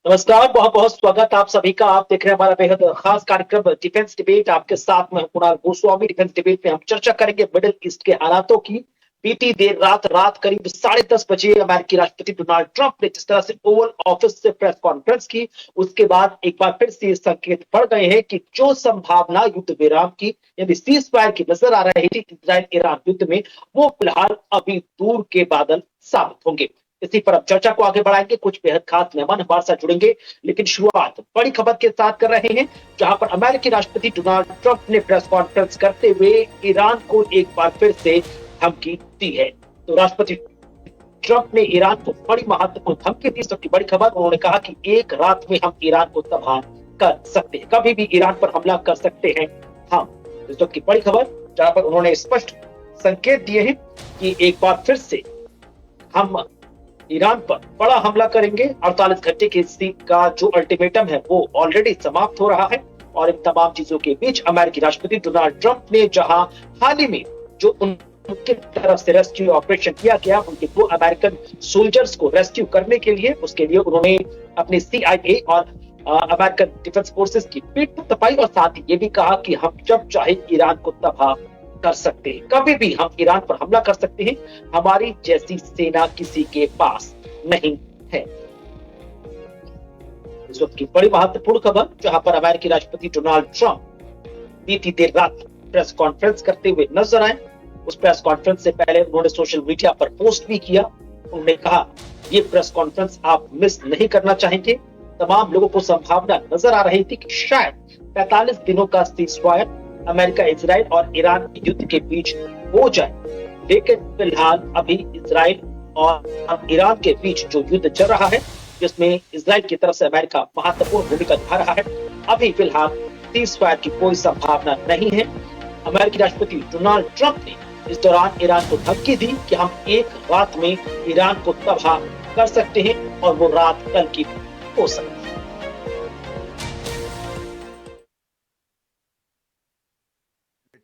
नमस्कार, बहुत-बहुत स्वागत आप सभी का। आप देख रहे हैं हमारा बेहद खास कार्यक्रम डिफेंस डिबेट। आपके साथ में हूं कुणाल गोस्वामी। डिफेंस डिबेट में हम चर्चा करेंगे मिडिल ईस्ट के हालातों की। बीती देर रात करीब 10:30 बजे अमेरिकी राष्ट्रपति डोनाल्ड ट्रंप ने जिस तरह से ओवल ऑफिस से प्रेस कॉन्फ्रेंस की, उसके बाद एक बार फिर से ये संकेत बढ़ गए हैं कि जो संभावना युद्ध विराम की यानी सीज फायर की नजर आ रही थी इजराइल ईरान युद्ध में, वो फिलहाल अभी दूर के बादल साबित होंगे। इसी पर अब चर्चा को आगे बढ़ाएंगे। कुछ बेहद खास मेहमान हमारे साथ जुड़ेंगे, लेकिन शुरुआत बड़ी खबर के साथ कर रहे हैं, जहां पर अमेरिकी राष्ट्रपति डोनाल्ड ट्रंप ने प्रेस कॉन्फ्रेंस करते हुए ईरान को एक बार फिर से धमकी दी है। तो राष्ट्रपति ट्रंप ने ईरान को बड़ी महत्वपूर्ण धमकी दी। सबकी बड़ी खबर, उन्होंने कहा कि एक रात में हम ईरान को तबाह कर सकते हैं, कभी भी ईरान पर हमला कर सकते हैं हम। इस वक्त की बड़ी खबर, जहां पर उन्होंने स्पष्ट संकेत दिए हैं कि एक बार फिर से हम ईरान पर बड़ा हमला करेंगे। 48 घंटे का जो अल्टीमेटम है वो ऑलरेडी समाप्त हो रहा है। और इन तमाम चीजों के बीच अमेरिकी राष्ट्रपति डोनाल्ड ट्रंप ने जहां हाल ही में जो उनकी तरफ से रेस्क्यू ऑपरेशन किया गया, उनके 2 अमेरिकन सोल्जर्स को रेस्क्यू करने के लिए, उसके लिए उन्होंने अपने CIA और अमेरिकन डिफेंस फोर्सेस की पीठ तपाई और साथ ही ये भी कहा कि हम जब चाहे ईरान को तबाह कर सकते हैं, कभी भी हम ईरान पर हमला कर सकते हैं। हमारी जैसी सेना किसी के पास नहीं है। इस वक्त की बड़ी महत्वपूर्ण खबर, जहां पर अमेरिकी राष्ट्रपति डोनाल्ड ट्रंप बीती देर रात प्रेस कॉन्फ्रेंस करते हुए नजर आए। उस प्रेस कॉन्फ्रेंस से पहले उन्होंने सोशल मीडिया पर पोस्ट भी किया। उन्होंने कहा, ये प्रेस कॉन्फ्रेंस आप मिस नहीं करना चाहेंगे। तमाम लोगों को संभावना नजर आ रही थी कि शायद 45 दिनों का सीज फायर अमेरिका, इजराइल और ईरान के युद्ध के बीच हो जाए, लेकिन फिलहाल अभी इजराइल और ईरान के बीच जो युद्ध चल रहा है, जिसमें इजराइल की तरफ से अमेरिका महत्वपूर्ण भूमिका निभा रहा है, अभी फिलहाल सीज फायर की कोई संभावना नहीं है। अमेरिकी राष्ट्रपति डोनाल्ड ट्रंप ने इस दौरान ईरान को धमकी दी कि हम एक रात में ईरान को तबाह कर सकते हैं और वो रात कल की हो सकती है।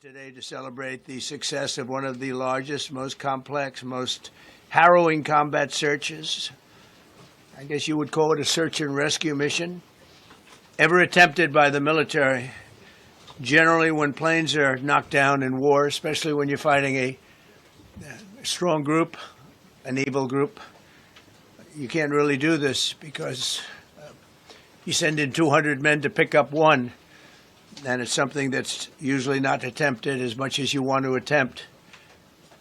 Today to celebrate the success of one of the largest, most complex, most harrowing combat searches. I guess you would call it a search and rescue mission ever attempted by the military. Generally, when planes are knocked down in war, especially when you're fighting a strong group, an evil group, you can't really do this because you send in 200 men to pick up one. And it's something that's usually not attempted as much as you want to attempt.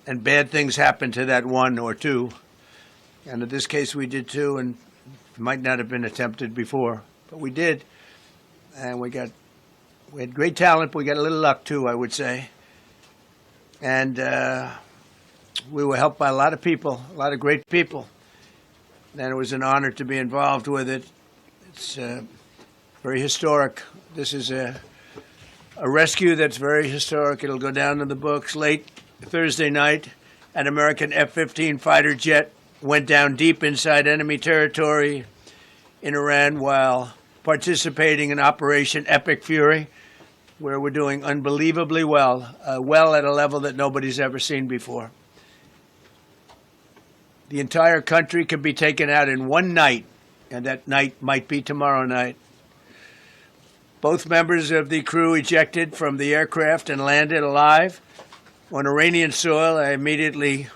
And bad things happen to that one or two. And in this case, we did two, and it might not have been attempted before. But we did. And we had great talent. We got a little luck, too, I would say. And we were helped by a lot of people, a lot of great people. And it was an honor to be involved with it. It's very historic. This is a rescue that's very historic. It'll go down in the books. Late Thursday night, an American F-15 fighter jet went down deep inside enemy territory in Iran while participating in Operation Epic Fury, where we're doing unbelievably well, well at a level that nobody's ever seen before. The entire country can be taken out in one night, and that night might be tomorrow night. Both members of the crew ejected from the aircraft and landed alive. On Iranian soil, I immediately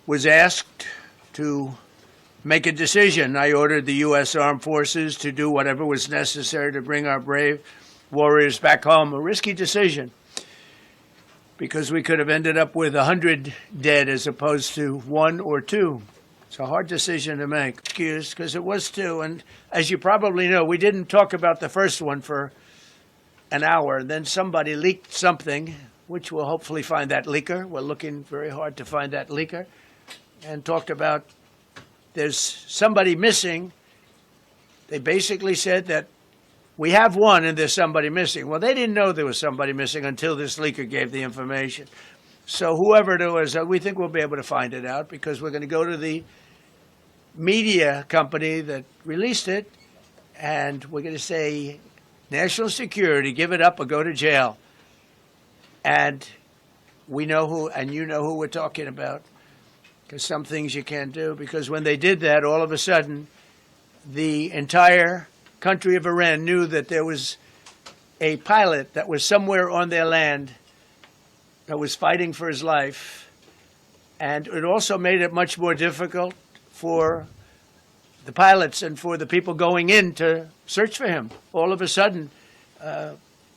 was asked to make a decision. I ordered the U.S. Armed Forces to do whatever was necessary to bring our brave warriors back home. A risky decision, because we could have ended up with 100 dead as opposed to 1 or 2. It's a hard decision to make. Excuse, because it was 2. And as you probably know, we didn't talk about the first one for an hour. Then somebody leaked something, which we'll hopefully find that leaker. We're looking very hard to find that leaker. And talked about there's somebody missing. They basically said that we have one and there's somebody missing. Well, they didn't know there was somebody missing until this leaker gave the information. So whoever it was, we think we'll be able to find it out, because we're going to go to the media company that released it, and we're going to say, national security, give it up or go to jail. And we know who, and you know who we're talking about, because some things you can't do. Because when they did that, all of a sudden, the entire country of Iran knew that there was a pilot that was somewhere on their land that was fighting for his life. And it also made it much more difficult for the pilots and for the people going in to search for him. All of a sudden,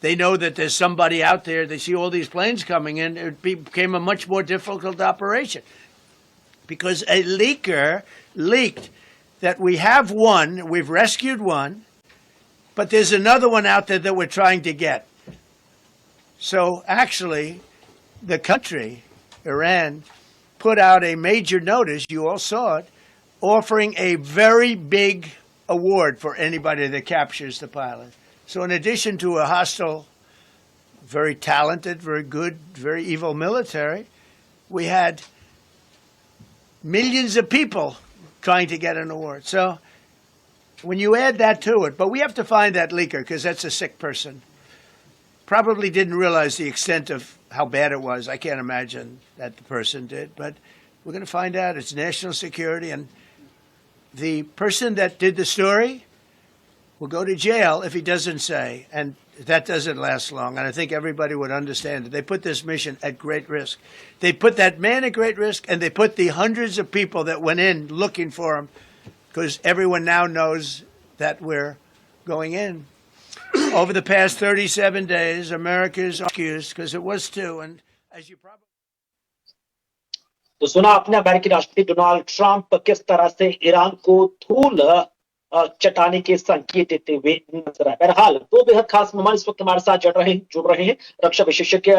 they know that there's somebody out there. They see all these planes coming in. It became a much more difficult operation because a leaker leaked that we have one, we've rescued one, but there's another one out there that we're trying to get. So actually, the country, Iran, put out a major notice, you all saw it, offering a very big award for anybody that captures the pilot. So in addition to a hostile, very talented, very good, very evil military, we had millions of people trying to get an award. So when you add that to it, but we have to find that leaker because that's a sick person. Probably didn't realize the extent of how bad it was. I can't imagine that the person did, but we're going to find out. It's national security, and the person that did the story will go to jail if he doesn't say, and that doesn't last long, and I think everybody would understand it. They put this mission at great risk. They put that man at great risk, and they put the hundreds of people that went in looking for him, because everyone now knows that we're going in. Over the past 37 days, America's accused, because it was too, and as you probably... तो सुना आपने अमेरिकी राष्ट्रपति Donald Trump किस तरह से Iran को धूल चटाने के संकेत देते हुए नजर आए। बहरहाल दो बेहद खास मेहमान इस वक्त हमारे साथ जुड़ रहे हैं। रक्षा विशेषज्ञ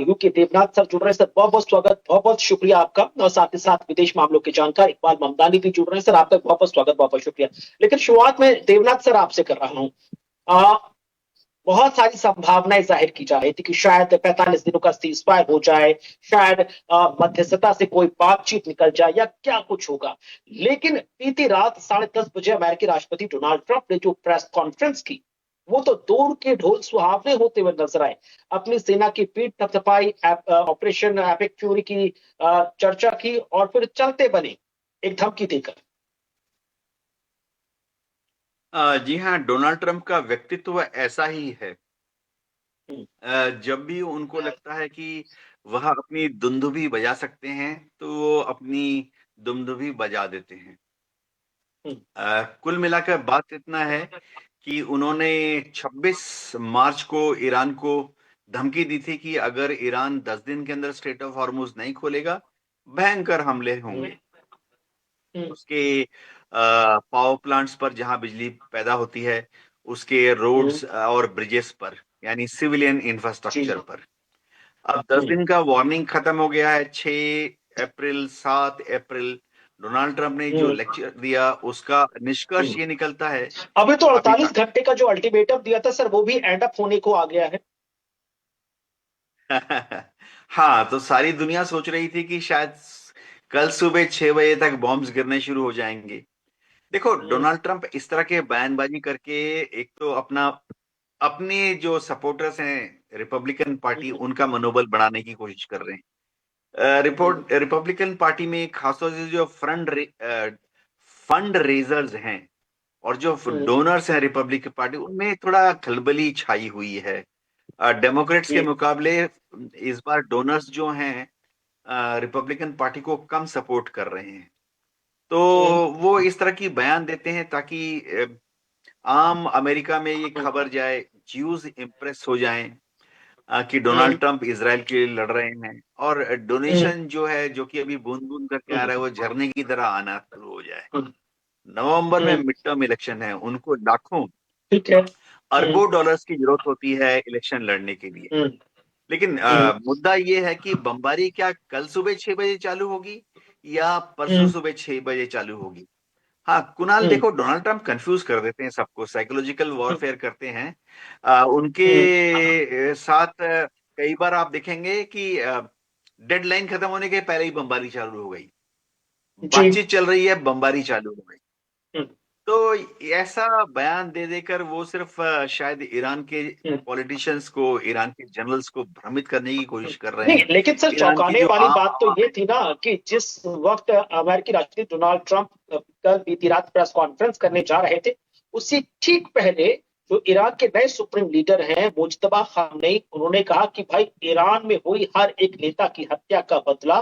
यूके देवनाथ सर जुड़ रहे हैं। सर बहुत बहुत स्वागत, बहुत बहुत शुक्रिया आपका। और साथ ही साथ विदेश मामलों के जानकार इकबाल ममदानी भी जुड़ रहे हैं। सर आपका बहुत बहुत स्वागत, बहुत बहुत शुक्रिया। लेकिन शुरुआत में देवनाथ सर आपसे कर रहा हूँ। बहुत सारी संभावनाएं जाहिर की जा रही थी कि शायद 45 दिनों का सीज फायर हो जाए, शायद मध्यस्थता से कोई बातचीत निकल जाए या क्या कुछ होगा। लेकिन बीती रात 10:30 बजे अमेरिकी राष्ट्रपति डोनाल्ड ट्रंप ने जो प्रेस कॉन्फ्रेंस की, वो तो दूर के ढोल सुहावने होते हुए नजर आए। अपनी सेना की पीठ थपथपाई, ऑपरेशन एपिक फ्यूरी की चर्चा की और फिर चलते बने एक धमकी देकर। जी हाँ, डोनाल्ड ट्रंप का व्यक्तित्व ऐसा ही है। जब भी उनको लगता है कि वह अपनी दुंदुभी बजा सकते हैं, तो वो अपनी दुंदुभी बजा देते हैं। कुल मिलाकर बात इतना है कि उन्होंने 26 मार्च को ईरान को धमकी दी थी कि अगर ईरान 10 दिन के अंदर स्ट्रेट ऑफ हॉर्मुज नहीं खोलेगा, भयंकर हमले होंगे। उसके पावर प्लांट्स पर जहां बिजली पैदा होती है, उसके रोड्स और ब्रिजेस पर, यानी सिविलियन इंफ्रास्ट्रक्चर पर। अब 10 दिन का वार्निंग खत्म हो गया है। 6 अप्रैल, 7 अप्रैल डोनाल्ड ट्रंप ने जो लेक्चर दिया, उसका निष्कर्ष ये निकलता है। अभी तो 48 घंटे का जो अल्टीमेटम दिया था सर, वो भी एंड अप होने को आ गया है। हाँ, तो सारी दुनिया सोच रही थी कि शायद कल सुबह 6 बजे तक बॉम्ब्स गिरने शुरू हो जाएंगे। देखो, डोनाल्ड ट्रंप इस तरह के बयानबाजी करके एक तो अपने जो सपोर्टर्स हैं रिपब्लिकन पार्टी, उनका मनोबल बढ़ाने की कोशिश कर रहे हैं। रिपब्लिकन पार्टी में खासतौर से जो फंड रेजर्स हैं और जो डोनर्स हैं रिपब्लिकन पार्टी, उनमें थोड़ा खलबली छाई हुई है। डेमोक्रेट्स के मुकाबले इस बार डोनर्स जो हैं रिपब्लिकन पार्टी को कम सपोर्ट कर रहे हैं। तो वो इस तरह की बयान देते हैं ताकि आम अमेरिका में ये खबर जाए, ज्यूज इम्प्रेस हो जाएं कि डोनाल्ड ट्रंप इजराइल के लिए लड़ रहे हैं, और डोनेशन जो है, जो कि अभी बूंद बूंद करके आ रहा है, वो झरने की तरह आना शुरू हो जाए। नवंबर में मिड टर्म इलेक्शन है, उनको लाखों अरबों डॉलर्स की जरूरत होती है इलेक्शन लड़ने के लिए। लेकिन मुद्दा ये है कि बमबारी क्या कल सुबह 6 बजे चालू होगी या परसों सुबह 6 बजे चालू होगी? हाँ कुणाल, देखो, डोनाल्ड ट्रंप कंफ्यूज कर देते हैं सबको, साइकोलॉजिकल वॉरफेयर करते हैं। उनके साथ कई बार आप देखेंगे कि डेडलाइन खत्म होने के पहले ही बमबारी चालू हो गई, बातचीत चल रही है, बमबारी चालू हो गई। तो ऐसा बयान दे देकर वो सिर्फ शायद ईरान के हम्म, पॉलिटिशियंस को, ईरान के जनरल्स को भ्रमित करने की कोशिश कर रहे नहीं, हैं। लेकिन सर ईरान की चौंकाने जो वाली आम बात तो आवाम ये है। थी ना कि जिस वक्त अमेरिकी राष्ट्रपति डोनाल्ड ट्रंप कल बीती रात प्रेस कॉन्फ्रेंस करने जा रहे थे, उससे ठीक पहले जो ईरान के नए सुप्रीम लीडर हैं मुज्तबा खामनेई, उन्होंने कहा कि भाई ईरान में हुई हर एक नेता की हत्या का बदला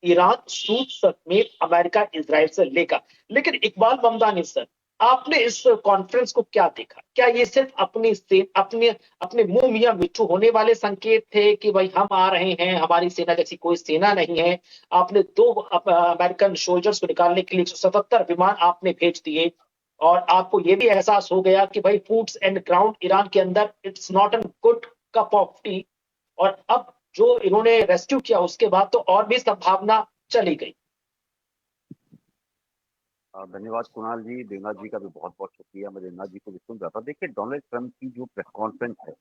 ईरान सूद समेत अमेरिका इजराइल से लेगा। लेकिन इकबाल ममदानी सर, आपने इस कॉन्फ्रेंस को क्या देखा? क्या ये सिर्फ अपनी से अपने अपने मुंह मियां मिट्ठू होने वाले संकेत थे कि भाई हम आ रहे हैं, हमारी सेना जैसी कोई सेना नहीं है? आपने दो अमेरिकन सोल्जर्स को निकालने के लिए 177 विमान आपने भेज दिए, और आपको यह भी एहसास हो गया कि भाई फूड्स एंड ग्राउंड ईरान के अंदर it's not an good cup of T, और अब जो इन्होंने रेस्क्यू किया उसके बाद तो और भी संभावना चली गई। धन्यवाद कुणाल जी। देवनाथ जी का भी बहुत बहुत शुक्रिया। मैं देवनाथ जी को भी सुन रहा था। देखिए, डोनाल्ड ट्रंप की जो प्रेस कॉन्फ्रेंस है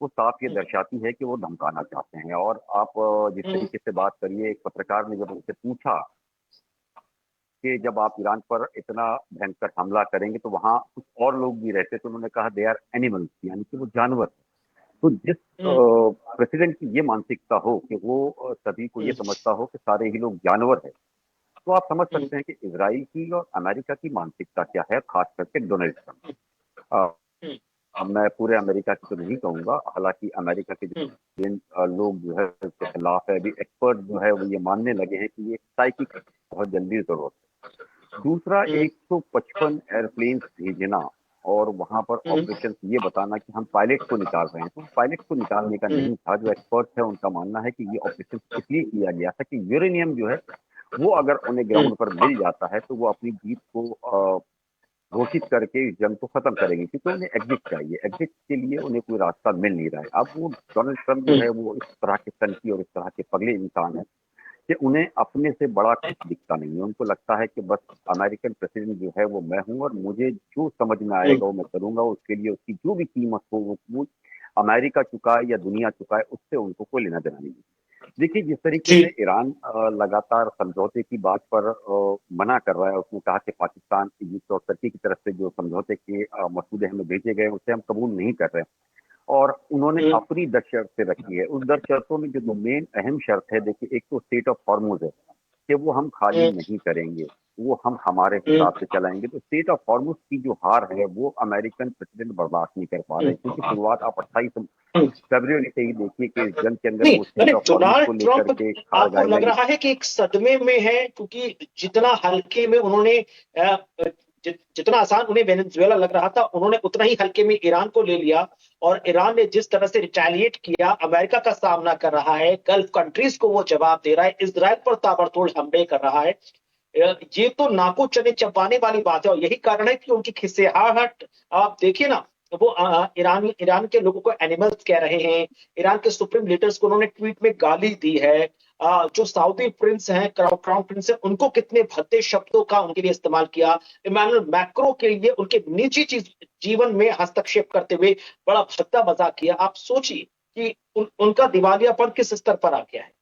वो साफ ये दर्शाती है कि वो धमकाना चाहते हैं। और आप जिस हम्म, तरीके से बात करिए, एक पत्रकार ने जब उनसे पूछा कि जब आप ईरान पर इतना भयंकर हमला करेंगे तो वहां कुछ और लोग भी रहते, तो उन्होंने कहा दे आर एनिमल्स, यानी कि वो जानवर हैं। तो जिस हम्म, प्रेसिडेंट की ये मानसिकता हो कि वो सभी को ये हम्म, समझता हो कि सारे ही लोग जानवर हैं, तो आप समझ हम्म, सकते हैं कि इजराइल की और अमेरिका की मानसिकता क्या है, खास करके डोनाल्ड ट्रंप। अ, हम्म, अब मैं पूरे अमेरिका की तो नहीं कहूंगा, हालांकि अमेरिका के हम्म, जिन लोग जो है उसके खिलाफ है, अभी एक्सपर्ट जो है वो ये मानने लगे हैं कि ये साइकिक बहुत जल्दी जरूरत है। दूसरा, हम्म, 155 एयरप्लेन भेजना और वहां पर हम्म, ऑपरेशन ये बताना कि हम पायलट को निकाल रहे हैं, तो पायलट को निकालने का हम्म, नहीं था। जो एक्सपर्ट है उनका मानना है कि ये ऑपरेशन इसलिए किया गया था कि यूरेनियम जो है वो अगर उन्हें हम्म, ग्राउंड पर मिल जाता है तो वो अपनी जीत को घोषित करके इस जंग को खत्म करेंगे, क्योंकि उन्हें एग्जिट चाहिए। एग्जिट के लिए उन्हें कोई रास्ता मिल नहीं रहा है। अब वो डोनाल्ड ट्रंप जो हम्म, है वो इस तरह के तनकी और इस तरह के पगले इंसान है कि उन्हें अपने से बड़ा कुछ दिखता नहीं है। उनको लगता है कि बस अमेरिकन प्रेसिडेंट जो है वो मैं हूं, और मुझे जो समझ में हम्म, आएगा वो मैं करूंगा। उसके लिए उसकी जो भी कीमत हो वो अमेरिका चुकाए या दुनिया चुकाए, उससे उनको कोई लेना देना नहीं है। देखिए, जिस तरीके से जी, ईरान लगातार समझौते की बात पर मना कर रहा है, उसने कहा कि पाकिस्तान, इजिप्ट और तुर्की की तरफ से जो समझौते के मसूदे हमें भेजे गए उसे हम कबूल नहीं कर रहे। और उन्होंने हम्म, अपनी 10 शर्तें रखी है। उस 10 शर्तों में जो मेन अहम शर्त है, देखिए, एक तो स्टेट ऑफ हॉर्मुज है कि वो हम खाली हम्म, नहीं करेंगे, वो हम हमारे हम्म, हिसाब से चलाएंगे। तो स्टेट ऑफ हॉर्मुज की जो हार है वो अमेरिकन प्रेसिडेंट बर्दाश्त नहीं कर पा रहे हैं, हम्म, क्योंकि शुरुआत आप 28 हम्म। फरवरी से ही देखिए कि इस जंग के अंदर नहीं, वो मैंने स्टेट ऑफ हॉर्मुज डोनाल्ड को लेकर ट्रंप, के आपको कारगाई लग लगी। रहा है कि एक सदमे में है, क्योंकि जितना हल्के में उन्होंने जितना आसान उन्हें वेनेजुएला लग रहा था, उन्होंने उतना ही हल्के में ईरान को ले लिया। और ईरान ने जिस तरह से रिटेलिएट किया, अमेरिका का सामना कर रहा है, गल्फ कंट्रीज को वो जवाब दे रहा है, इजराइल पर ताबड़तोड़ हमले कर रहा है। ये तो नाको चने चबाने वाली बात है, और यही कारण है कि उनकी खिसियाहट आप देखिए ना। वो ईरान के लोगों को एनिमल्स कह रहे हैं, ईरान के सुप्रीम लीडर्स को उन्होंने ट्वीट में गाली दी है। जो सऊदी प्रिंस हैं, क्राउन प्रिंस हैं, उनको कितने भद्दे शब्दों का उनके लिए इस्तेमाल किया। इमानुएल मैक्रो के लिए उनके निजी जीवन में हस्तक्षेप करते हुए बड़ा भद्दा मजाक किया। आप सोचिए कि उनका दिवालियापन किस स्तर पर आ गया है।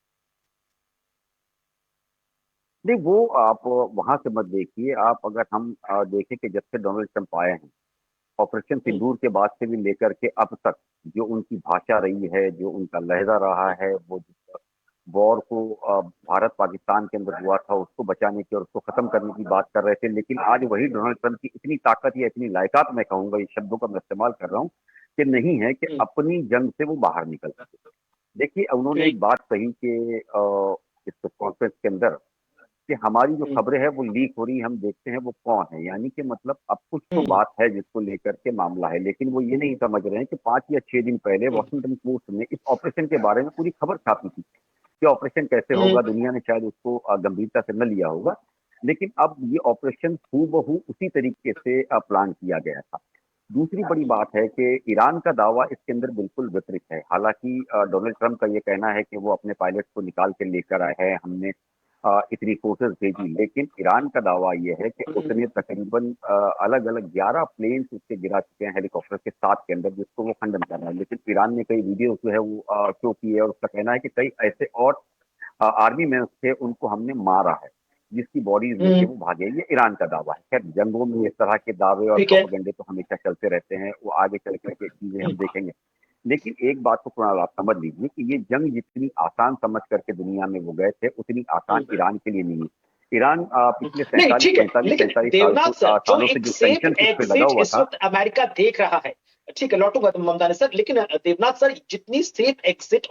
नहीं, वो आप वहां से मत देखिए। आप अगर हम देखें कि जब से डोनाल्ड ट्रंप आए हैं, ऑपरेशन हम्म, सिंदूर के बाद से भी लेकर के अब तक, जो उनकी भाषा रही है, जो उनका लहजा रहा है, वो वॉर को भारत पाकिस्तान के अंदर हुआ था उसको बचाने की और उसको खत्म करने की बात कर रहे थे। लेकिन आज वही डोनाल्ड ट्रंप की इतनी ताकत या इतनी लायकात, मैं कहूंगा, इस शब्दों का मैं इस्तेमाल कर रहा हूँ, कि नहीं है कि हम्म, अपनी जंग से वो बाहर निकल सके। देखिए, उन्होंने जी, एक बात कही कि इस कॉन्फ्रेंस के अंदर कि हमारी जो हम्म, खबरें हैं वो लीक हो रही है, हम देखते हैं वो कौन है। यानी कि मतलब अब कुछ तो हम्म, बात है जिसको लेकर के मामला है, लेकिन वो ये नहीं समझ रहे हैं कि 5 या 6 दिन पहले हम्म, वॉशिंगटन पोस्ट ने इस ऑपरेशन के बारे में पूरी खबर छापी थी कि ऑपरेशन कैसे हम्म, होगा। दुनिया ने शायद उसको गंभीरता से न लिया होगा, लेकिन अब ये ऑपरेशन हूबहू उसी तरीके से प्लान किया गया था। दूसरी बड़ी बात है कि ईरान का दावा इसके अंदर बिल्कुल विपरीत है। हालांकि डोनाल्ड ट्रंप का ये कहना है कि वो अपने पायलट को निकाल के लेकर आए हैं, हमने इतनी फोर्सेस भेजी, लेकिन ईरान का दावा यह है कि हम्म, उसने तकरीबन अलग अलग 11 प्लेन्स उसके गिरा चुके हैं हेलीकॉप्टर के साथ के अंदर, जिसको वो खंडन कर रहा है। लेकिन ईरान ने कई वीडियो जो है वो शो की है, और उसका कहना है कि कई ऐसे और आर्मी मैन थे उनको हमने मारा है। जिसकी बॉडीज लेके वो भागे, ये ईरान का दावा है। खैर जंगों में इस तरह के दावे और ठीक है। प्रोपेगेंडे तो हमेशा चलते रहते हैं, वो आगे चल करके चीजें हम देखेंगे। लेकिन एक बात को कुणाल आप समझ लीजिए कि ये जंग जितनी आसान समझ करके दुनिया में वो गए थे, उतनी आसान ईरान के लिए नहीं है। ईरान पिछले नहीं, 47 ठीक है, 45 लेकिन 45 देवनाथ सर, जो सालों से एक जो सेफ टेंशन उस पे लगा एग्जिट हुआ इस था। वक्त अमेरिका देख रहा है, ठीक है, लौटूंगा तो ममतानी सर, लेकिन देवनाथ सर, जितनी सेफ एग्जिट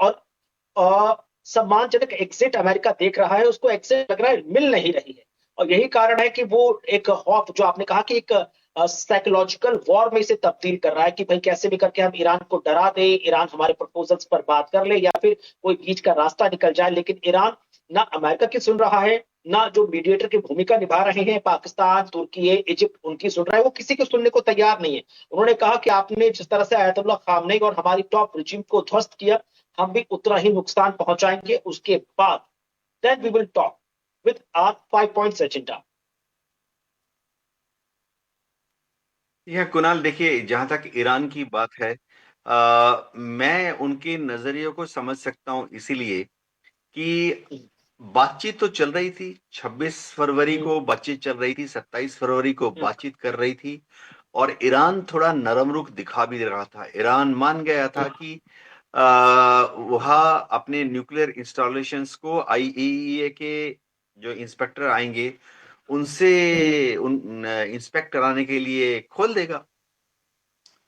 और सम्मानजनक एग्जिट अमेरिका देख रहा है, उसको एग्जिट लग रहा है मिल नहीं रही है। और यही कारण है कि वो एक खौफ, जो आपने कहा कि एक साइकोलॉजिकल वॉर में इसे तब्दील कर रहा है कि भाई कैसे भी करके हम ईरान को डरा दे, ईरान हमारे प्रपोजल्स पर बात कर ले, या फिर कोई बीच का रास्ता निकल जाए। लेकिन ईरान ना अमेरिका की सुन रहा है, ना जो मीडिएटर की भूमिका निभा रहे हैं पाकिस्तान, तुर्की, इजिप्ट, उनकी सुन रहा है। वो किसी की सुनने को तैयार नहीं है। उन्होंने कहा कि आपने जिस तरह से आयतुल्लाह खामनेई और हमारी टॉप रिजीम को ध्वस्त किया, हम भी उतना ही नुकसान पहुंचाएंगे। उसके बाद then we will talk with our 5 points agenda. यह कुणाल, देखिए, जहां तक ईरान की बात है, मैं उनके नजरियों को समझ सकता हूं, इसीलिए कि बातचीत तो चल रही थी। 26 फरवरी को बातचीत चल रही थी, 27 फरवरी को बातचीत कर रही थी, और ईरान थोड़ा नरम रुख दिखा भी रहा था। ईरान मान गया था कि वह अपने न्यूक्लियर इंस्टॉलेशंस को आईएईए के जो इंस्पेक्टर आएंगे उनसे उन इंस्पेक्ट कराने के लिए खोल देगा।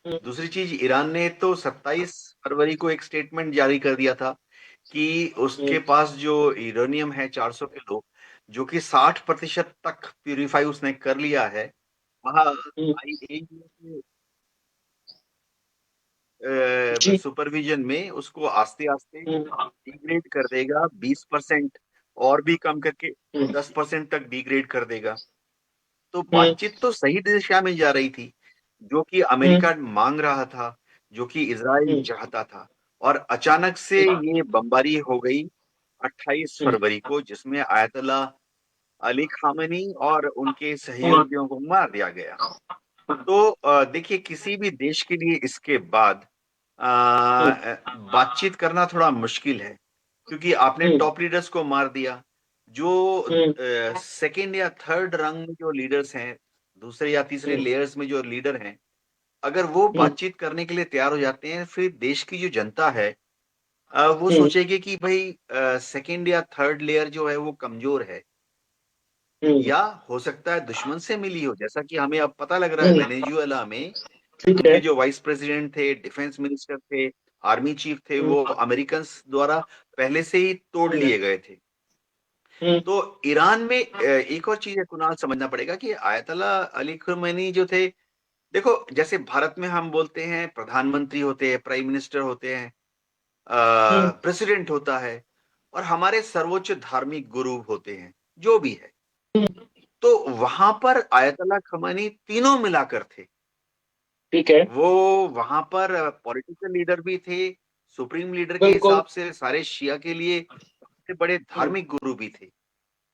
दूसरी चीज, ईरान ने तो 27 फरवरी को एक स्टेटमेंट जारी कर दिया था कि उसके पास जो यूरेनियम है 400 किलो, जो कि 60% तक प्यूरिफाई उसने कर लिया है, वह आईएईए के जी। सुपरविजन में उसको आस्ते आस्ते डिग्रेड कर देगा, 20% और भी कम करके 10% तक डिग्रेड कर देगा। तो बातचीत तो सही दिशा में जा रही थी, जो कि अमेरिका मांग रहा था, जो कि इजराइल चाहता था। और अचानक से ये बमबारी हो गई 28 फरवरी को, जिसमें आयतुल्लाह अली खामेनी और उनके सहयोगियों को मार दिया गया। तो देखिए, किसी भी देश के लिए इसके बाद बातचीत करना थोड़ा मुश्किल है, क्योंकि आपने टॉप लीडर्स को मार दिया। जो सेकंड या थर्ड रंग में जो लीडर्स हैं, दूसरे या तीसरे लेयर्स में जो लीडर हैं, अगर वो बातचीत करने के लिए तैयार हो जाते हैं, फिर देश की जो जनता है वो सोचेगी कि भाई सेकंड या थर्ड लेयर जो है वो कमजोर है, या हो सकता है दुश्मन से मिली हो। जैसा कि हमें अब पता लग रहा है, वेनेजुएला में ठीक है। उनके जो वाइस प्रेसिडेंट थे, डिफेंस मिनिस्टर थे, आर्मी चीफ थे, वो अमेरिकन द्वारा पहले से ही तोड़ लिए गए थे। तो ईरान में एक और चीज है कुणाल, समझना पड़ेगा कि आयतुल्लाह अली खमेनी जो थे, देखो, जैसे भारत में हम बोलते हैं प्रधानमंत्री होते हैं, प्राइम मिनिस्टर होते हैं, प्रेसिडेंट होता है, और हमारे सर्वोच्च धार्मिक गुरु होते हैं, जो भी है। तो वहां पर आयतुल्लाह खमेनी तीनों मिलाकर थे। ठीक है। वो वहां पर पॉलिटिकल लीडर भी थे, सुप्रीम लीडर के बिल्कुल। हिसाब से सारे शिया के लिए सबसे बड़े धार्मिक गुरु भी थे।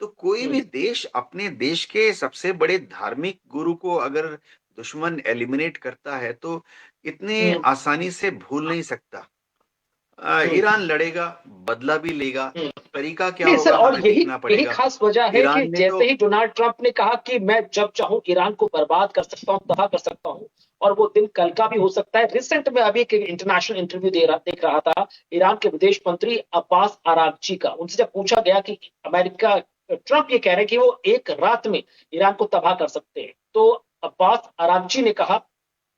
तो कोई भी देश अपने देश के सबसे बड़े धार्मिक गुरु को अगर दुश्मन एलिमिनेट करता है, तो इतने आसानी से भूल नहीं सकता। ईरान लड़ेगा, बदला भी लेगा। तरीका क्या नहीं सर, होगा और हमें यही देखना यही पड़ेगा। खास वजह है कि ईरान ने तो जैसे ही डोनाल्ड ट्रंप ने कहा कि मैं जब चाहूं ईरान को बर्बाद कर सकता हूं, तबाह कर सकता हूं, और वो दिन कल का भी हो सकता है। रिसेंट में अभी एक इंटरनेशनल इंटरव्यू देख रहा था ईरान के विदेश मंत्री अब्बास आरागची का। उनसे जब पूछा गया कि अमेरिका, ट्रंप ये कह रहे हैं कि वो एक रात में ईरान को तबाह कर सकते हैं, तो अब्बास आरागची ने कहा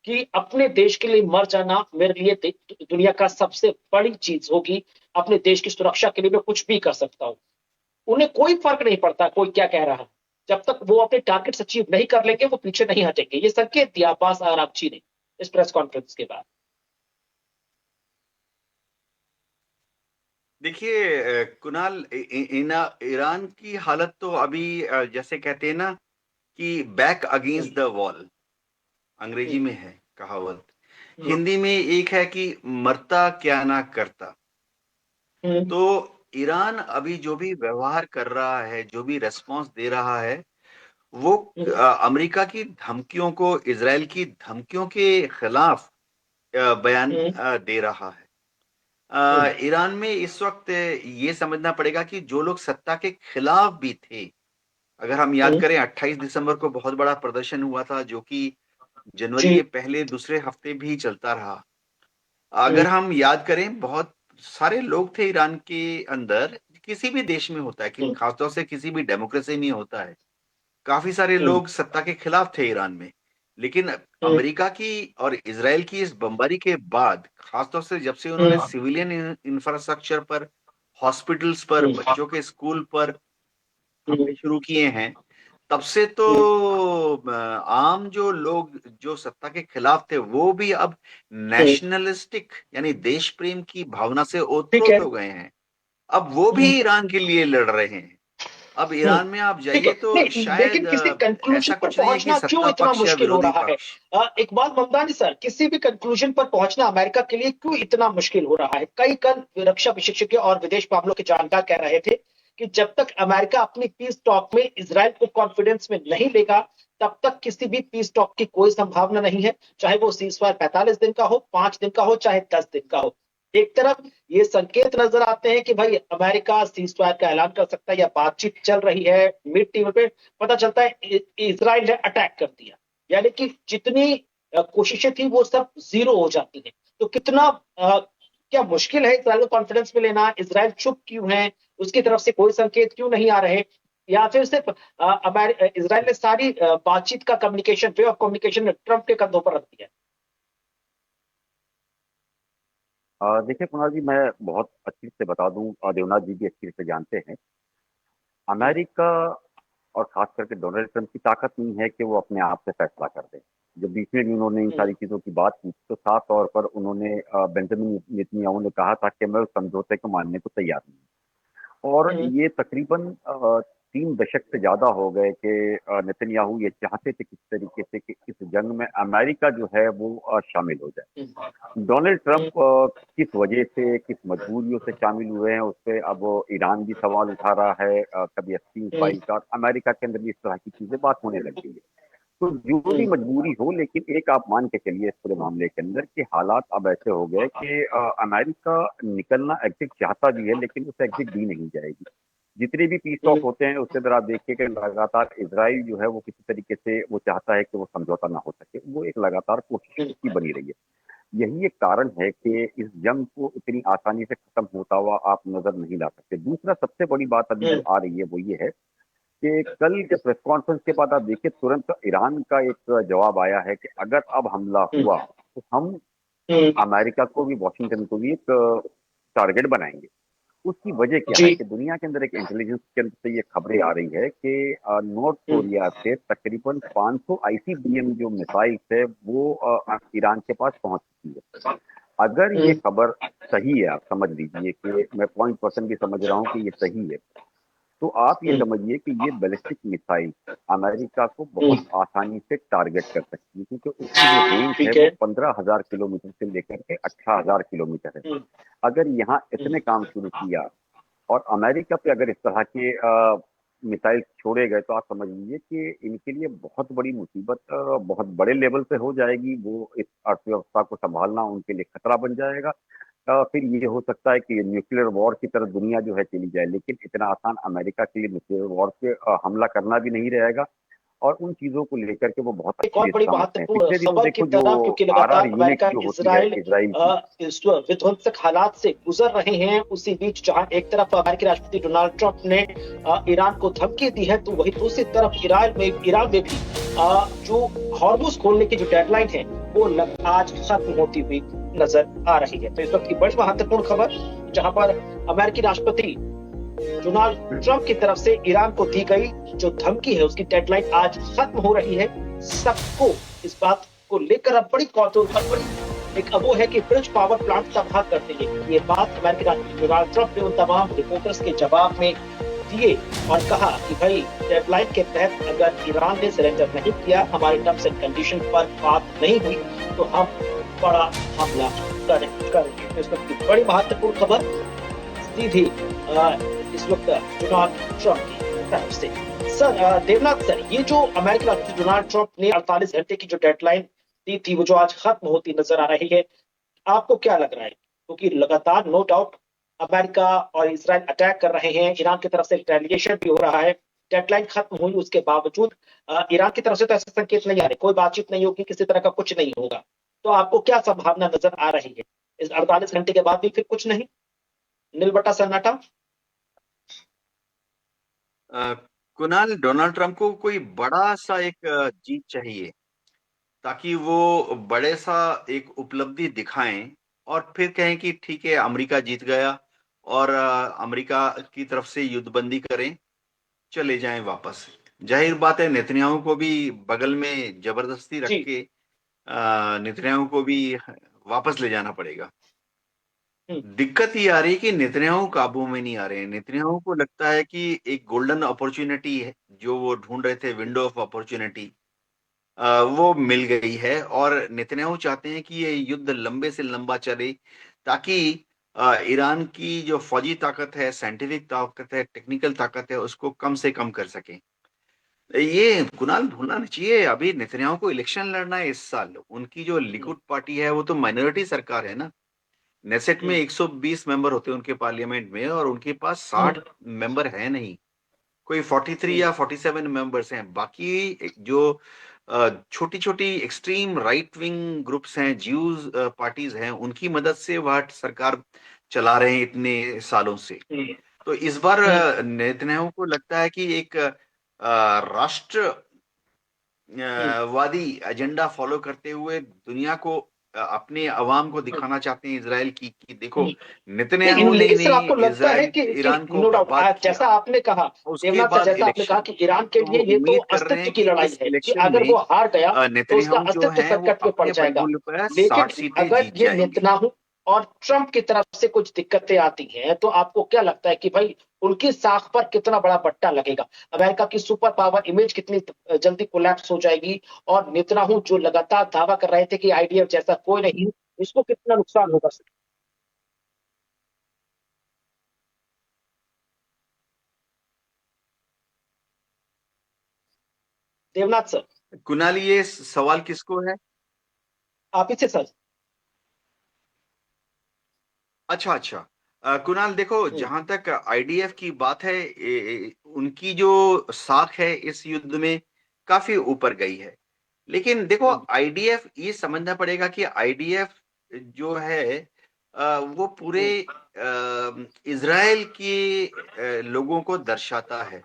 कि अपने देश के लिए मर जाना मेरे लिए दुनिया का सबसे बड़ी चीज होगी। अपने देश की सुरक्षा के लिए मैं कुछ भी कर सकता हूं। उन्हें कोई फर्क नहीं पड़ता कोई क्या कह रहा है, जब तक वो अपने टारगेट्स अचीव नहीं कर लेंगे वो पीछे नहीं हटेंगे। ये संकेत दिया अब्बास आरागची ने इस प्रेस कॉन्फ्रेंस के बाद। देखिए कुणाल, ईरान की हालत तो अभी जैसे कहते हैं ना कि बैक अगेंस्ट द वॉल, अंग्रेजी में है कहावत। हिंदी में एक है कि मरता क्या ना करता। तो ईरान अभी जो भी व्यवहार कर रहा है, जो भी रेस्पॉन्स दे रहा है, वो अमेरिका की धमकियों को, इजराइल की धमकियों के खिलाफ बयान दे रहा है। ईरान में इस वक्त ये समझना पड़ेगा कि जो लोग सत्ता के खिलाफ भी थे, अगर हम याद करें 28 दिसंबर को बहुत बड़ा प्रदर्शन हुआ था जो कि जनवरी जी। के पहले दूसरे हफ्ते भी चलता रहा। अगर हम याद करें बहुत सारे लोग थे ईरान के अंदर, किसी भी देश में होता है कि हुँ, खासतौर से किसी भी डेमोक्रेसी में होता है। काफ़ी सारे हुँ, लोग सत्ता के खिलाफ थे ईरान में। लेकिन हुँ, अमेरिका की और इज़राइल की इस बमबारी के बाद, खासतौर से जब से हुँ, उन्होंने सिविलियन इंफ्रास्ट्रक्चर पर, हॉस्पिटल्स पर, हुँ, बच्चों के स्कूल पर हुँ, हमले शुरू किए हैं, तब से तो हुँ, आम जो लोग जो सत्ता के खिलाफ थे, वो भी अब हुँ, नेशनलिस्टिक यानी देश प्रेम की भावना से ठीक है। ओत-प्रोत हो गए हैं। अब वो भी हुँ, ईरान के लिए लड़ रहे हैं। अब हुँ, ईरान में आप ठीक है। जाइए तो नहीं, लेकिन शायद किसी कंक्लूजन ऐसा पर कुछ नहीं है कि पहुँचना क्यों सत्ता इतना पक्ष या मुश्किल हो विरोधी रहा है? पक्ष। इकबाल ममदानी सर, किसी भी कंक्लूजन पर पहुँचना अमेरिका के लिए क्यों इतना मुश्किल हो रहा है? कई कल रक्षा विशेषज्ञ और विदेश मामलों के जानकार कह रहे थे कि जब तक अमेरिका अपनी पीस टॉक में इज़राइल को कॉन्फिडेंस में नहीं लेगा, तब तक किसी भी पीस टॉक की कोई संभावना नहीं है, चाहे वो सीज़फायर 45 दिन का हो, 5 दिन का हो, चाहे 10 दिन का हो। एक तरफ ये संकेत नजर आते हैं कि भाई अमेरिका सीज़फायर का ऐलान कर सकता है या बातचीत चल रही है मिड टेबल पे, पता चलता है इज़राइल ने अटैक कर दिया। यानी कि जितनी कोशिशें थी वो सब ज़ीरो हो जाती हैं। तो कितना क्या मुश्किल है इज़राइल को कॉन्फिडेंस में लेना? इज़राइल चुप क्यों है? उसकी तरफ से कोई संकेत क्यों नहीं आ रहे? या फिर सिर्फ इज़राइल ने सारी बातचीत का communication, way of communication Trump के कंधों पर रख दिया है? देखिए कुणाल जी, मैं बहुत अच्छी से बता दूं, देवनाथ जी भी अच्छी से जानते हैं। हुँ, अमेरिका और खास करके डोनाल्ड ट्रंप की ताकत नहीं है कि वो अपने आप से फैसला कर दें। जब बीच में भी उन्होंने इन हुँ, सारी चीज़ों की बात की तो साफ तौर पर उन्होंने बेंजामिन नेतन्याहू ने कहा था कि मैं उस समझौते को मानने को तैयार नहीं हूं। और हुँ, ये तकरीबन 3 दशक से ज़्यादा हो गए कि नेतन्याहू ये चाहते थे किस तरीके से कि इस जंग में अमेरिका जो है वो शामिल हो जाए। हुँ, डोनाल्ड हुँ, ट्रंप किस वजह से, किस मजबूरियों से शामिल हुए हैं, उस पे अब ईरान भी सवाल उठा रहा है, कभी एप्स्टीन हुँ, फाइल का, और अमेरिका के अंदर भी इस तरह की चीजें बात होने लग गई है। तो जो भी हुँ, मजबूरी हो, लेकिन एक आप मान के चलिए इस पूरे मामले के अंदर कि हालात अब ऐसे हो गए कि अमेरिका निकलना, एग्जिट चाहता भी है, लेकिन उसे एग्जिट दी नहीं जाएगी। जितने भी पीस हुँ, टॉक होते हैं उसके अंदर आप देखिए कि लगातार इजराइल जो है वो किसी तरीके से वो चाहता है कि वो समझौता ना हो सके, वो एक लगातार कोशिश हुँ, उसकी बनी रही है। यही एक कारण है कि इस जंग को इतनी आसानी से खत्म होता हुआ आप नजर नहीं ला सकते। दूसरा सबसे बड़ी बात अभी जो हुँ, आ रही है वो ये है कि कल के प्रेस कॉन्फ्रेंस के बाद आप देखिए तुरंत ईरान का एक जवाब आया है कि अगर अब हमला हुँ, हुआ तो हम हुँ, अमेरिका को भी, वॉशिंगटन को भी एक टारगेट बनाएंगे। उसकी वजह क्या है जी, कि दुनिया के अंदर एक इंटेलिजेंस के अंदर से ये खबरें आ रही है कि नॉर्थ हुँ, कोरिया से तकरीबन 500 आईसीबीएम जो मिसाइल्स है वो ईरान के पास पहुंच चुकी है। अगर हुँ, ये खबर सही है, आप समझ लीजिए कि मैं 0.% भी समझ रहा हूँ कि ये सही है, तो आप ये हुँ, समझिए कि ये बैलिस्टिक मिसाइल अमेरिका को हुँ, बहुत आसानी से टारगेट कर सकती है, क्योंकि उसकी जो रेंज है ठीक वो है। 15,000 किलोमीटर से लेकर के 18,000 किलोमीटर है। हुँ, अगर यहाँ हुँ, इसने काम शुरू किया और अमेरिका पे अगर इस तरह के मिसाइल छोड़े गए, तो आप समझ लीजिए कि इनके लिए बहुत बड़ी मुसीबत बहुत बड़े लेवल पे हो जाएगी। वो इस अर्थव्यवस्था को संभालना उनके लिए खतरा बन जाएगा। फिर ये हो सकता है कि न्यूक्लियर वॉर की तरफ दुनिया जो है चली जाए, लेकिन इतना आसान अमेरिका के लिए न्यूक्लियर वॉर पे हमला करना भी नहीं रहेगा। और उन चीज़ों को लेकर के वो बहुत एक अच्छी और से बड़ी समझते हैं। महत्वपूर्ण पिछले दिनों खबर की देखो जो तरफ, क्योंकि आरआर लगातार यूनिट अमेरिका, जो होती है इज़राइल इज़राइल की। इस विध्वंसक हालात से गुजर रहे हैं, उसी बीच जहां एक तरफ अमेरिकी राष्ट्रपति डोनाल्ड ट्रंप ने ईरान को धमकी दी है, तो वहीं दूसरी तरफ ईरान में भी जो हॉर्मुज खोलने की जो डेडलाइन है वो आज खत्म होती हुई नजर आ रही है। तो इस वक्त की बड़ी महत्वपूर्ण खबर, जहां पर अमेरिकी राष्ट्रपति डोनाल्ड ट्रंप की तरफ से ईरान को दी गई जो धमकी है उसकी डेडलाइन आज खत्म हो रही है। सबको इस बात को लेकर अब बड़ी कौतूहल बड़ी एक अब वो है कि ब्रिज पावर प्लांट तबाह कर देंगे। ये बात अमेरिकी राष्ट्रपति डोनाल्ड ट्रंप ने उन तमाम रिपोर्टर्स के जवाब में दिए और कहा कि भाई डेडलाइन के तहत अगर ईरान ने सरेंडर नहीं किया, हमारे टर्म्स एंड कंडीशन पर बात नहीं हुई, तो हम बड़ा हमला करेंगे। तो इस वक्त की बड़ी महत्वपूर्ण खबर सीधी इस वक्त डोनाल्ड ट्रंप की तरफ से। सर, देवनाथ सर, ये जो अमेरिकी राष्ट्रपति डोनाल्ड ट्रंप ने 48 घंटे की जो डेडलाइन दी थी वो जो आज खत्म होती नजर आ रही है, आपको क्या लग रहा है? क्योंकि लगातार नो डाउट अमेरिका और इसराइल अटैक कर रहे हैं, ईरान की तरफ से रिटेलिएशन भी हो रहा है, डेडलाइन खत्म हुई उसके बावजूद ईरान की तरफ से तो ऐसे संकेत नहीं आ रहे, कोई बातचीत नहीं होगी, किसी तरह का कुछ नहीं होगा। तो आपको क्या संभावना नजर आ रही है? इस 48 घंटे के बाद भी फिर कुछ नहीं, नीलबट्टा सन्नाटा? अ, कुणाल, डोनाल्ड ट्रंप को कोई बड़ा सा एक जीत चाहिए, ताकि वो बड़े सा एक उपलब्धि दिखाएं और फिर कहें कि ठीक है, अमेरिका जीत गया, और अमेरिका की तरफ से युद्धबंदी करें, चले जाएं वापस। जाहिर बात है, नेतन्याहू को भी बगल में जबरदस्ती रख जी। के नेतन्याहू को भी वापस ले जाना पड़ेगा। हम्म। दिक्कत ये आ रही है कि नेतन्याहू काबू में नहीं आ रहे हैं। नेतन्याहू को लगता है कि एक गोल्डन अपॉर्चुनिटी है, जो वो ढूंढ रहे थे, विंडो ऑफ अपॉर्चुनिटी, वो मिल गई है, और नेतन्याहू चाहते हैं कि ये युद्ध लंबे से लंबा चले, ताकि ईरान की जो फौजी ताकत है, साइंटिफिक ताकत है, टेक्निकल ताकत है, उसको कम से कम कर सकें। ये कुणाल भूलना नहीं चाहिए, अभी नेतन्याहू को इलेक्शन लड़ना है इस साल। उनकी जो लिकुड पार्टी है, वो तो माइनॉरिटी सरकार है ना। नेसेट में 120 मेंबर होते हैं उनके पार्लियामेंट में, और उनके पास 60 मेंबर है नहीं, कोई 43 या 47 मेंबर्स हैं। बाकी जो छोटी छोटी एक्सट्रीम राइट विंग ग्रुप्स हैं, ज्यूज पार्टीज हैं, उनकी मदद से वह सरकार चला रहे हैं इतने सालों से। तो इस बार नेतन्याहू को लगता है कि एक राष्ट्रवादी एजेंडा फॉलो करते हुए दुनिया को, अपने अवाम को दिखाना चाहते हैं इजराइल की, कि देखो, नेतन्याहू ने लेकिन सर आपको नहीं लगता है इजराइल कि ईरान को नो बर्बाद डाउट, किया। जैसा आपने कहा उसके देवनाथ सर, बाद जैसा आपने कहा इलेक्शन, कि ईरान के तो वो लिए ये तो उम्मीद कर रहे हैं अस्तित्व की कि लड़ाई इस है कि इलेक्शन अगर में वो हार गया तो उसका नेतन्याहू जो अस्तित्व है वो संकट में पड़ अपने जाएगा। बलबूते पर लेकिन 60 सीटें अगर जीत ये जाएंगे। नेतन्याहू और ट्रंप की तरफ से कुछ दिक्कतें आती हैं, तो आपको क्या लगता है कि भाई उनकी साख पर कितना बड़ा बट्टा लगेगा? अमेरिका की सुपर पावर इमेज कितनी जल्दी कोलैप्स हो जाएगी? और नेतन्याहू जो लगातार दावा कर रहे थे कि आईडीएफ जैसा कोई नहीं, इसको कितना नुकसान होगा सर? देवनाथ सर, कुणाल, ये सवाल किसको है? आप ही से सर। अच्छा अच्छा। कुणाल देखो, हम्म। जहां तक आईडीएफ की बात है, उनकी जो साख है इस युद्ध में काफी ऊपर गई है। लेकिन देखो, हम्म। आईडीएफ, ये समझना पड़ेगा कि आईडीएफ जो है वो पूरे हम्म। इजराइल के लोगों को दर्शाता है।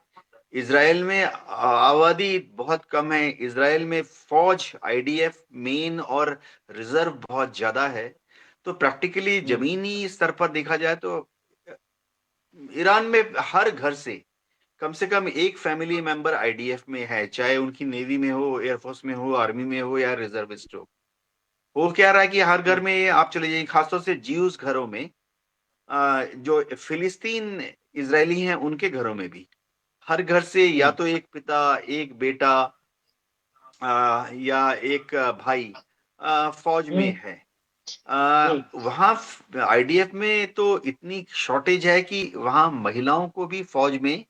इजराइल में आबादी बहुत कम है, इजराइल में फौज, आईडीएफ मेन और रिजर्व बहुत ज्यादा है। तो प्रैक्टिकली हम्म। जमीनी स्तर पर देखा जाए तो ईरान में हर घर से कम एक फैमिली मेंबर आईडीएफ में है, चाहे उनकी नेवी में हो, एयरफोर्स में हो, आर्मी में हो, या रिजर्विस्ट हो। वो क्या रहा है कि हर घर में आप चले जाइए, खासतौर से ज्यूज घरों में, जो फिलिस्तीन इजरायली हैं उनके घरों में भी हर घर से या तो एक पिता, एक बेटा, या एक भाई फौज में है। वहां आईडीएफ में तो इतनी शॉर्टेज है कि वहां महिलाओं को भी फौज में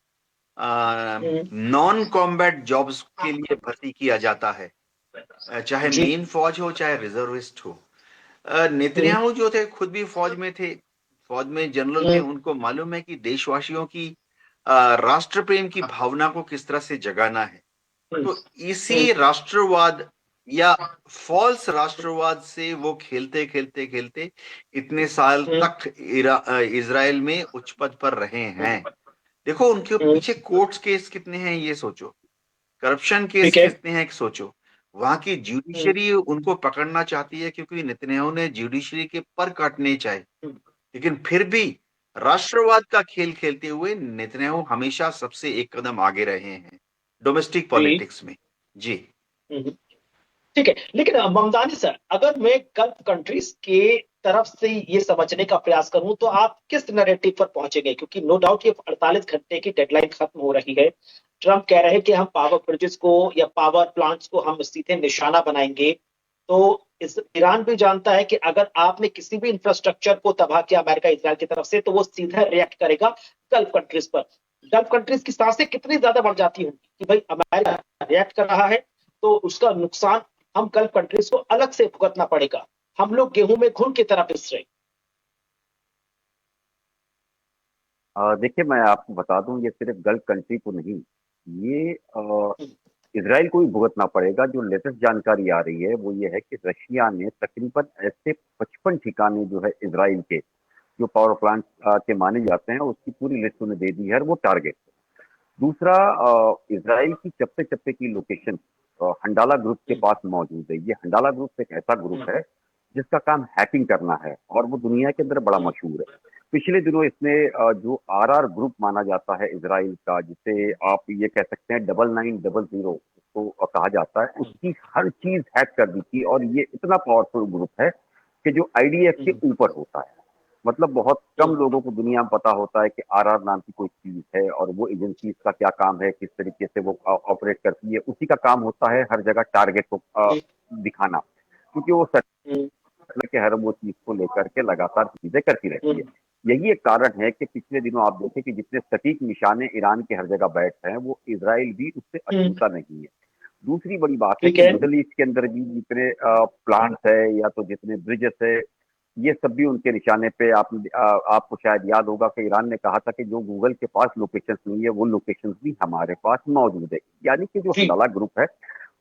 नॉन कॉम्बैट जॉब्स के लिए भर्ती किया जाता है, चाहे जी। मेन फौज हो, चाहे रिजर्विस्ट हो। नेतन्याहू जो थे खुद भी फौज में थे, फौज में जनरल थे। उनको मालूम है कि देशवासियों की राष्ट्र प्रेम की भावना को किस तरह से जगाना है। तो इसी राष्ट्रवाद या फॉल्स राष्ट्रवाद से वो खेलते खेलते खेलते इतने साल तक इजराइल में उच्च पद पर रहे हैं। देखो, उनके पीछे कोर्ट्स केस कितने हैं ये सोचो, करप्शन केस ठीक है। कितने हैं सोचो। वहां की जुडिशरी उनको पकड़ना चाहती है, क्योंकि नेतन्याहू ने जुडिशरी के पर काटने चाहे। लेकिन फिर भी राष्ट्रवाद का खेल खेलते हुए नेतन्याहू हमेशा सबसे एक कदम आगे रहे हैं डोमेस्टिक जी। पॉलिटिक्स में। जी। ठीक है, लेकिन ममतानी सर, अगर मैं गल्फ कंट्रीज के तरफ से ये समझने का प्रयास करूं तो आप किस नैरेटिव पर पहुंचेंगे? क्योंकि नो डाउट ये 48 घंटे की डेडलाइन खत्म हो रही है। ट्रंप कह रहे हैं कि हम पावर प्रोजेक्ट्स को या पावर प्लांट्स को हम सीधे निशाना बनाएंगे। तो इस ईरान भी जानता है कि अगर आपने किसी भी इंफ्रास्ट्रक्चर को तबाह किया अमेरिका इजराइल की तरफ से, तो वो सीधा रिएक्ट करेगा गल्फ कंट्रीज पर। गल्फ कंट्रीज की सांसें कितनी ज्यादा बढ़ जाती होंगी कि भाई अमेरिका रिएक्ट कर रहा है, तो उसका नुकसान हम गल्फ कंट्रीज को अलग से भुगतना पड़ेगा। हम लोग गेहूं में घुन की तरह पिस रहे। देखिए, मैं आपको बता दूं, ये सिर्फ गल्फ कंट्री को नहीं, ये इजराइल को भी भुगतना पड़ेगा। जो लेटेस्ट जानकारी आ रही है वो ये है कि रशिया ने तकरीबन ऐसे 55 ठिकाने जो है इजराइल के जो पावर प्लांट के माने जाते हैं उसकी पूरी लिस्ट उन्हें दे दी है, और वो टारगेट। दूसरा, इजराइल की चप्पे चप्पे की लोकेशन हंडाला ग्रुप के पास मौजूद है। ये हंडाला ग्रुप एक ऐसा ग्रुप है जिसका काम हैकिंग करना है, और वो दुनिया के अंदर बड़ा मशहूर है। पिछले दिनों इसने जो आरआर ग्रुप माना जाता है इजराइल का, जिसे आप ये कह सकते हैं 9900 उसको कहा जाता है, उसकी हर चीज हैक कर दी थी। और ये इतना पावरफुल ग्रुप है कि जो आईडीएफ के ऊपर होता है। मतलब बहुत कम लोगों को दुनिया में पता होता है कि आरआर नाम की कोई चीज है, और वो एजेंसी का क्या काम है, किस तरीके से वो ऑपरेट करती है। उसी का काम होता है हर जगह टारगेट को दिखाना, क्योंकि वो के हर वो चीज को लेकर के लगातार चीजें करती रहती है। यही एक कारण है कि पिछले दिनों आप देखें कि जितने सटीक निशाने ईरान के हर जगह बैठ रहे हैं, वो इजराइल भी उससे अछूता नहीं है। दूसरी बड़ी बात है कि मिडल ईस्ट के अंदर भी जितने प्लांट्स है या तो जितने ब्रिजेस है, ये सब भी उनके निशाने पे। आपको शायद याद होगा कि ईरान ने कहा था कि जो गूगल के पास लोकेशंस नहीं है, वो लोकेशंस भी हमारे पास मौजूद है। यानी कि जो हंडाला ग्रुप है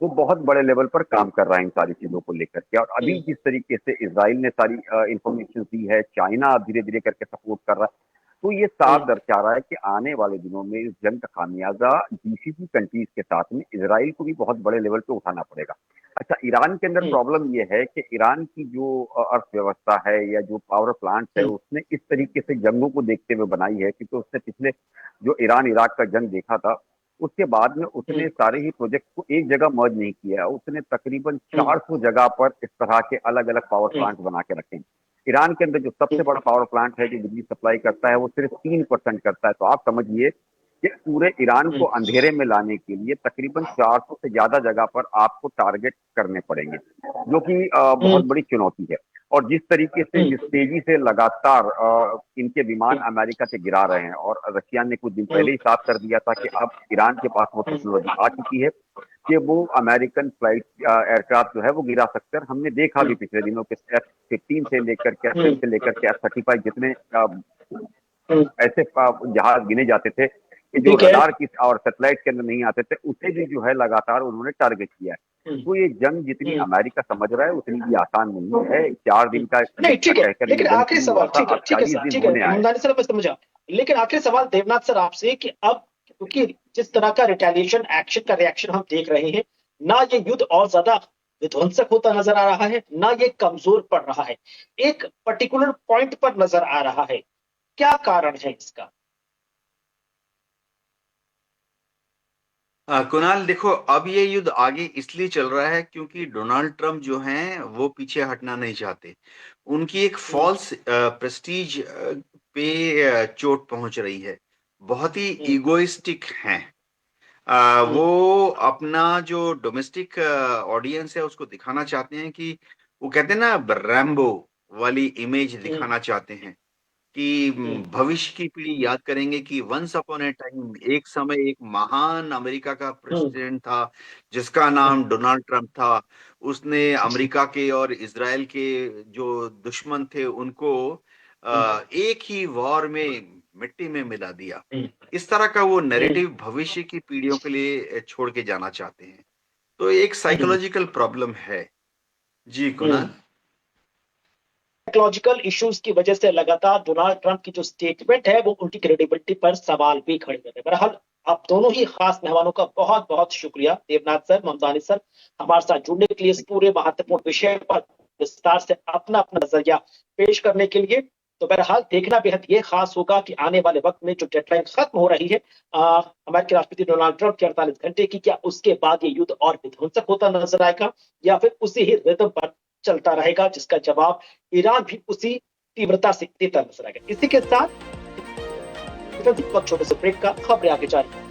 वो बहुत बड़े लेवल पर काम कर रहा है इन सारी चीजों को लेकर के। और अभी जिस तरीके से इजराइल ने सारी इंफॉर्मेशन दी है, चाइना अब धीरे धीरे करके सपोर्ट कर रहा है, तो ये साफ दर्शा रहा है कि आने वाले दिनों में इस जंग का खामियाजा जीसीसी कंट्रीज के साथ में इजराइल को भी बहुत बड़े लेवल पे उठाना पड़ेगा। अच्छा, ईरान के अंदर प्रॉब्लम ये है कि ईरान की जो अर्थव्यवस्था है या जो पावर प्लांट है, उसने इस तरीके से जंगों को देखते हुए बनाई है, क्योंकि उसने पिछले जो ईरान इराक का जंग देखा था, उसके बाद में उसने सारे ही प्रोजेक्ट को एक जगह मर्ज नहीं किया। उसने तकरीबन 400 जगह पर इस तरह के अलग अलग पावर प्लांट बना के रखे। ईरान के अंदर जो सबसे बड़ा पावर प्लांट है जो बिजली सप्लाई करता है, वो सिर्फ 3% करता है। तो आप समझिए कि पूरे ईरान को अंधेरे में लाने के लिए तकरीबन 400 से ज्यादा जगह पर आपको टारगेट करने पड़ेंगे, जो कि बहुत बड़ी चुनौती है। और जिस तरीके से जिस तेजी से लगातार इनके विमान अमेरिका से गिरा रहे हैं, और रशिया ने कुछ दिन पहले ही साफ कर दिया था कि अब ईरान के पास वो टेक्नोलॉजी आ चुकी है कि वो अमेरिकन फ्लाइट एयरक्राफ्ट जो है वो गिरा सकते हैं। हमने देखा भी पिछले दिनों के F-15 से लेकर के F-10 से लेकर के F-35 जितने ऐसे जहाज गिने जाते थे कि जो रडार की और सैटेलाइट के अंदर नहीं आते थे, उसे भी जो है लगातार उन्होंने टारगेट किया है। तो ये जंग जितनी अमेरिका समझ रहा है उतनी भी आसान नहीं है। 4 दिन का नहीं, ठीक है, लेकिन आखिरी सवाल, ठीक है होने आए। मुमतानी सर मैं समझा, लेकिन आखिरी सवाल देवनाथ सर आपसे कि अब क्योंकि जिस तरह का रिटेलिएशन एक्शन का रिएक्शन हम देख रहे हैं, ना ये युद्ध और ज्यादा विध्वंसक होता नजर आ रहा है, ना ये कमजोर पड़ रहा है, एक पर्टिकुलर पॉइंट पर नजर आ रहा है। क्या कारण है इसका? कुणाल देखो, अब ये युद्ध आगे इसलिए चल रहा है क्योंकि डोनाल्ड ट्रंप जो हैं वो पीछे हटना नहीं चाहते। उनकी एक फॉल्स प्रेस्टीज पे चोट पहुंच रही है। बहुत ही इगोइस्टिक हैं। वो अपना जो डोमेस्टिक ऑडियंस है उसको दिखाना चाहते हैं कि वो कहते हैं ना, रैम्बो वाली इमेज दिखाना चाहते हैं कि भविष्य की पीढ़ी याद करेंगे कि वंस अपॉन ए टाइम, एक समय एक महान अमेरिका का प्रेसिडेंट था जिसका नाम डोनाल्ड ट्रंप था। उसने अमेरिका के और इजराइल के जो दुश्मन थे उनको एक ही वॉर में मिट्टी में मिला दिया। इस तरह का वो नैरेटिव भविष्य की पीढ़ियों के लिए छोड़ के जाना चाहते हैं। तो एक साइकोलॉजिकल प्रॉब्लम है। जी कुणाल। साइकोलॉजिकल इश्यूज की वजह से लगातार डोनाल्ड ट्रंप की जो स्टेटमेंट है वो उनकी क्रेडिबिलिटी पर सवाल भी खड़े कर रहे हैं। बहरहाल आप दोनों ही खास मेहमानों का बहुत बहुत शुक्रिया, देवनाथ सर, ममतानी सर, हमारे साथ जुड़ने के लिए, इस पूरे महत्वपूर्ण विषय पर विस्तार से अपना अपना नजरिया पेश करने के लिए। तो बहरहाल देखना बेहद ये खास होगा कि आने वाले वक्त में जो डेडलाइन खत्म हो रही है अमेरिकी राष्ट्रपति डोनाल्ड ट्रंप के 48 घंटे की, क्या उसके बाद ये युद्ध और विध्वंसक होता नजर आएगा या फिर उसी ही रिदम पर चलता रहेगा, जिसका जवाब ईरान भी उसी तीव्रता से देता नजर आएगा। इसी के साथ छोटे से ब्रेक का खबरें आगे जारी।